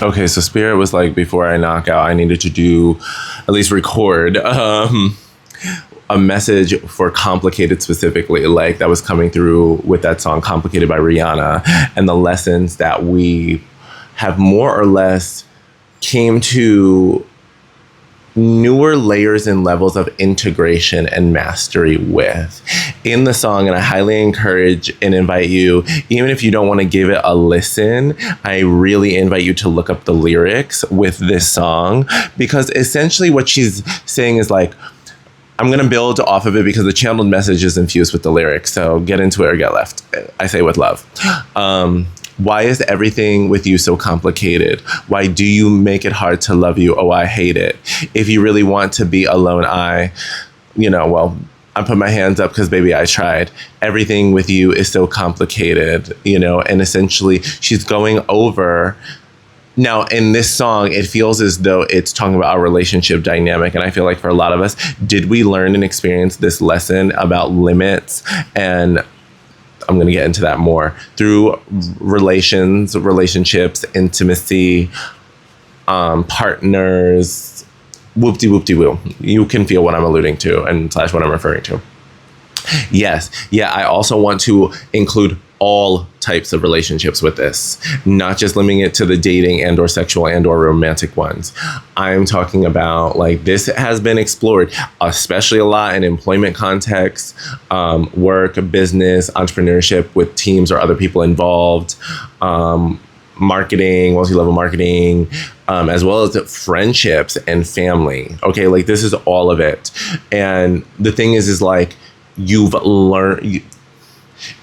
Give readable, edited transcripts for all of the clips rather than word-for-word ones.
Okay, so Spirit was like, before I knock out, I needed to do, at least record, a message for Complicated specifically, like that was coming through with that song Complicated by Rihanna, and the lessons that we have more or less came to newer layers and levels of integration and mastery with in the song. And I highly encourage and invite you, even if you don't want to give it a listen, I really invite you to look up the lyrics with this song, because essentially what she's saying is like, I'm going to build off of it because the channeled message is infused with the lyrics. So get into it or get left. I say with love. Why is everything with you so complicated? Why do you make it hard to love you? Oh, I hate it. If you really want to be alone, I put my hands up because, baby, I tried. Everything with you is so complicated, and essentially she's going over. Now, in this song, it feels as though it's talking about our relationship dynamic. And I feel like for a lot of us, did we learn and experience this lesson about limits? And I'm going to get into that more through relationships, intimacy, partners, whoop-de-whoop-de-woo. You can feel what I'm alluding to and / what I'm referring to. Yes. Yeah, I also want to include all types of relationships with this, not just limiting it to the dating and or sexual and or romantic ones. I'm talking about, like, this has been explored, especially a lot in employment contexts, work, business, entrepreneurship with teams or other people involved, marketing, multi-level marketing, as well as friendships and family. Okay, like this is all of it. And the thing is like, you've learned,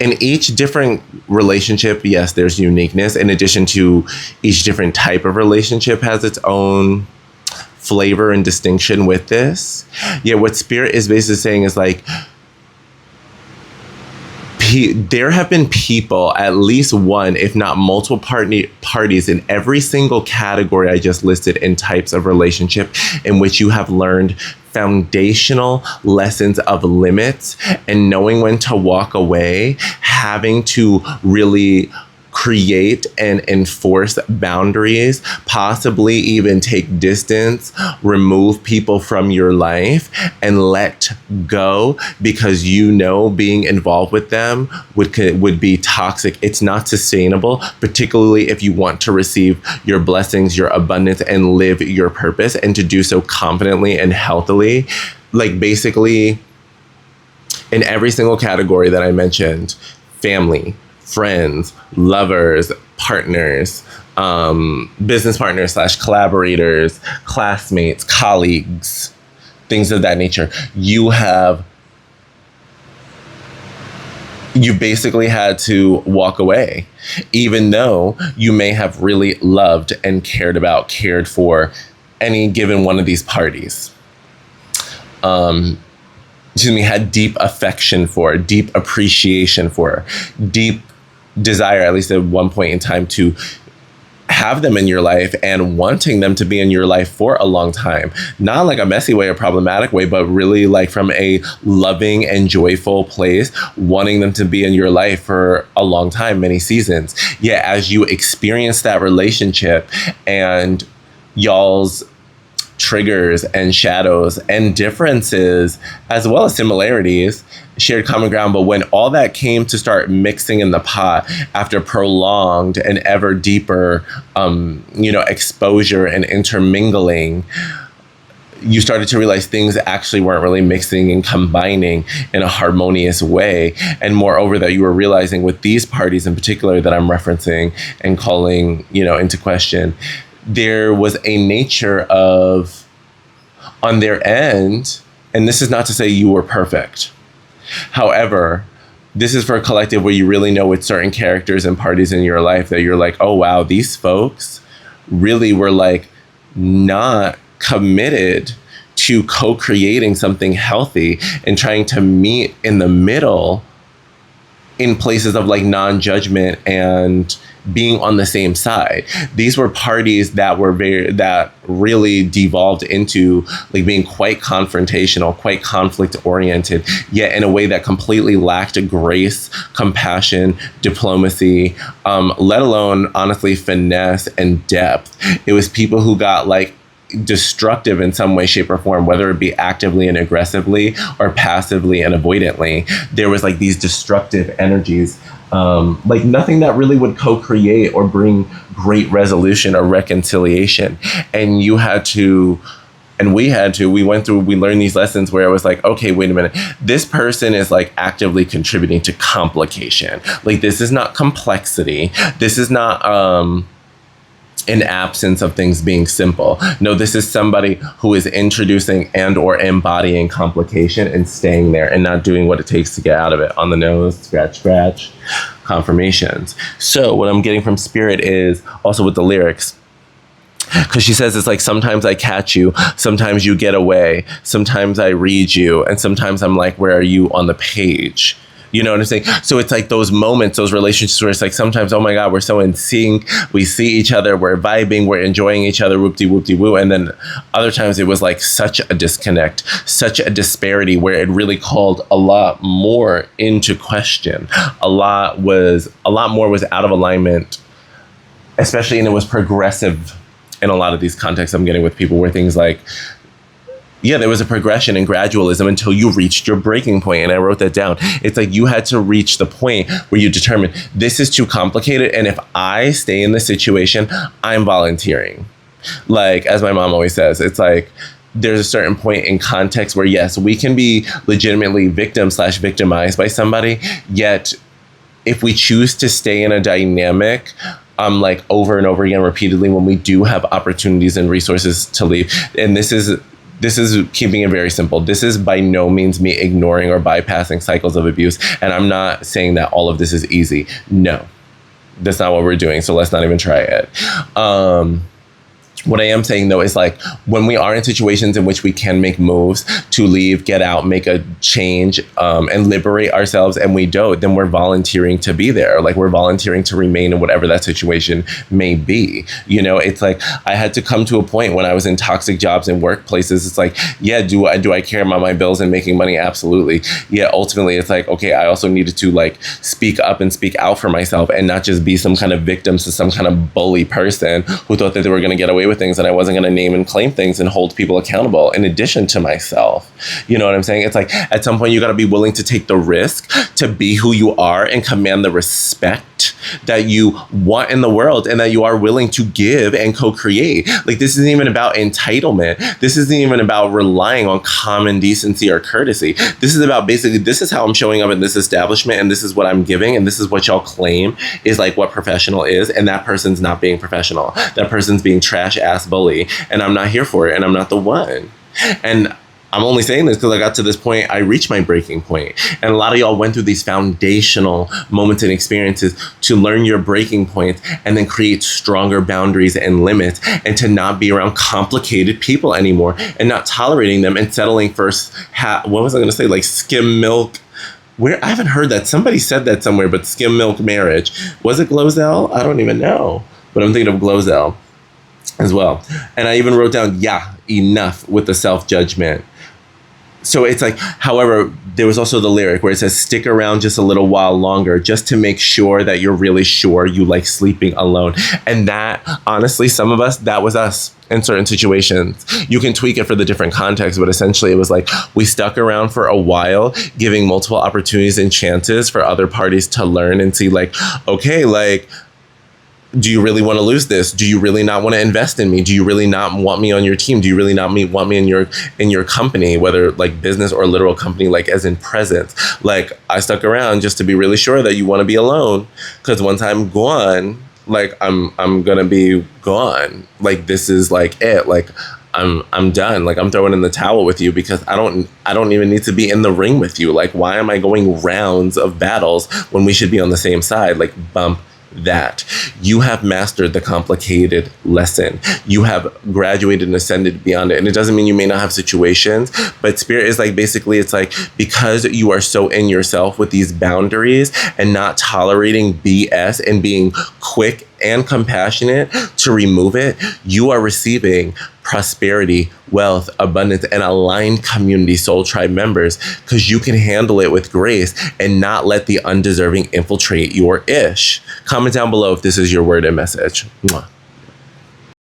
in each different relationship, yes, there's uniqueness. In addition to each different type of relationship has its own flavor and distinction with this. Yeah, what Spirit is basically saying is like, there have been people, at least one, if not multiple parties in every single category I just listed in types of relationship in which you have learned foundational lessons of limits and knowing when to walk away, having to really create and enforce boundaries, possibly even take distance, remove people from your life and let go because being involved with them would be toxic. It's not sustainable, particularly if you want to receive your blessings, your abundance, and live your purpose, and to do so confidently and healthily. Like basically in every single category that I mentioned, family, friends, lovers, partners, business partners / collaborators, classmates, colleagues, things of that nature. You basically had to walk away, even though you may have really loved and cared for any given one of these parties. Had deep affection for, deep appreciation for, deep desire, at least at one point in time, to have them in your life and wanting them to be in your life for a long time. Not like a messy way or problematic way, but really like from a loving and joyful place, wanting them to be in your life for a long time, many seasons. Yeah, as you experience that relationship and y'all's triggers and shadows and differences, as well as similarities, shared common ground. But when all that came to start mixing in the pot after prolonged and ever deeper, exposure and intermingling, you started to realize things actually weren't really mixing and combining in a harmonious way. And moreover, that you were realizing with these parties in particular that I'm referencing and calling, into question, there was a nature of, on their end, and this is not to say you were perfect. However, this is for a collective where you really know with certain characters and parties in your life that you're like, oh, wow, these folks really were like not committed to co-creating something healthy and trying to meet in the middle in places of like non-judgment and being on the same side. These were parties that really devolved into like being quite confrontational, quite conflict oriented, yet in a way that completely lacked grace, compassion, diplomacy, let alone honestly finesse and depth. It was people who got like destructive in some way, shape, or form, whether it be actively and aggressively or passively and avoidantly. There was like these destructive energies, like nothing that really would co-create or bring great resolution or reconciliation. And you had to, and we learned these lessons where it was like, okay, wait a minute, this person is like actively contributing to complication. Like this is not complexity. This is not, an absence of things being simple. No, this is somebody who is introducing and or embodying complication and staying there and not doing what it takes to get out of it. On the nose, scratch, scratch, confirmations. So what I'm getting from Spirit is also with the lyrics, because she says it's like, sometimes I catch you, sometimes you get away, sometimes I read you, and sometimes I'm like, where are you on the page? You know what I'm saying? So it's like those moments, those relationships where it's like sometimes, oh my God, we're so in sync. We see each other, we're vibing, we're enjoying each other, whoop-de-woo. And then other times it was like such a disconnect, such a disparity where it really called a lot more into question. A lot more was out of alignment, especially, and it was progressive in a lot of these contexts I'm getting with people where things like, yeah, there was a progression and gradualism until you reached your breaking point. And I wrote that down. It's like you had to reach the point where you determine this is too complicated. And if I stay in this situation, I'm volunteering. Like, as my mom always says, it's like there's a certain point in context where, yes, we can be legitimately victimized by somebody. Yet if we choose to stay in a dynamic, like over and over again, repeatedly, when we do have opportunities and resources to leave, and this is keeping it very simple. This is by no means me ignoring or bypassing cycles of abuse. And I'm not saying that all of this is easy. No, that's not what we're doing. So let's not even try it. What I am saying, though, is like when we are in situations in which we can make moves to leave, get out, make a change, and liberate ourselves, and we don't, then we're volunteering to be there. Like we're volunteering to remain in whatever that situation may be. You know, it's like I had to come to a point when I was in toxic jobs and workplaces. It's like, yeah, do I care about my bills and making money? Absolutely. Yeah, ultimately, it's like, okay, I also needed to like speak up and speak out for myself and not just be some kind of victim to some kind of bully person who thought that they were going to get away with things, and I wasn't going to name and claim things and hold people accountable in addition to myself. You know what I'm saying? It's like at some point you got to be willing to take the risk to be who you are and command the respect that you want in the world and that you are willing to give and co-create. Like this isn't even about entitlement. This isn't even about relying on common decency or courtesy. This is about basically, this is how I'm showing up in this establishment, and this is what I'm giving, and this is what y'all claim is like what professional is, and that person's not being professional. That person's being trash ass bully, and I'm not here for it, and I'm not the one. And I'm only saying this because I got to this point, I reached my breaking point. And a lot of y'all went through these foundational moments and experiences to learn your breaking points and then create stronger boundaries and limits, and to not be around complicated people anymore and not tolerating them and settling for, what was I going to say? Like skim milk. Where I haven't heard that. Somebody said that somewhere, but skim milk marriage. Was it Glozell? I don't even know. But I'm thinking of Glozell as well. And I even wrote down, yeah, enough with the self-judgment. So it's like, however, there was also the lyric where it says, stick around just a little while longer, just to make sure that you're really sure you like sleeping alone. And that, honestly, some of us, that was us in certain situations. You can tweak it for the different contexts, but essentially it was like, we stuck around for a while, giving multiple opportunities and chances for other parties to learn and see like, okay, like, do you really want to lose this? Do you really not want to invest in me? Do you really not want me on your team? Do you really not want me in your company, whether like business or literal company, like as in presence? Like I stuck around just to be really sure that you want to be alone, because once I'm gone, like I'm gonna be gone. Like this is like it. Like I'm done. Like I'm throwing in the towel with you because I don't even need to be in the ring with you. Like why am I going rounds of battles when we should be on the same side? Like bump that. You have mastered the complicated lesson. You have graduated and ascended beyond it. And it doesn't mean you may not have situations, but spirit is like, basically it's like, because you are so in yourself with these boundaries and not tolerating BS and being quick and compassionate to remove it, you are receiving prosperity, wealth, abundance, and aligned community soul tribe members, because you can handle it with grace and not let the undeserving infiltrate your ish. Comment down below if this is your word and message. Mwah.